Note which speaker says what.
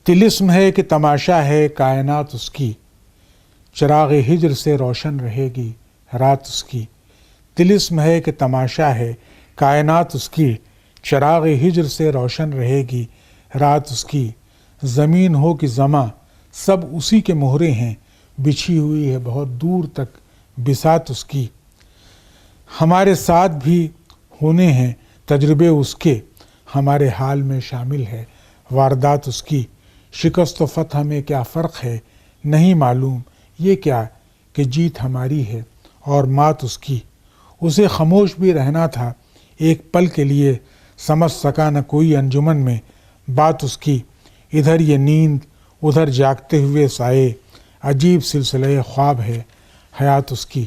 Speaker 1: طلسم ہے کہ تماشا ہے کائنات اس کی، چراغ ہجر سے روشن رہے گی رات اس کی۔ طلسم ہے کہ تماشا ہے کائنات اس کی، چراغ ہجر سے روشن رہے گی رات اس کی۔ زمین ہو کہ زماں سب اسی کے مہرے ہیں، بچھی ہوئی ہے بہت دور تک بساط اس کی۔ ہمارے ساتھ بھی ہونے ہیں تجربے اس کے، ہمارے حال میں شامل ہے واردات اس کی۔ شکست و فتح میں کیا فرق ہے نہیں معلوم، یہ کیا کہ جیت ہماری ہے اور مات اس کی۔ اسے خاموش بھی رہنا تھا ایک پل کے لیے، سمجھ سکا نہ کوئی انجمن میں بات اس کی۔ ادھر یہ نیند ادھر جاگتے ہوئے سائے، عجیب سلسلہ خواب ہے حیات اس کی۔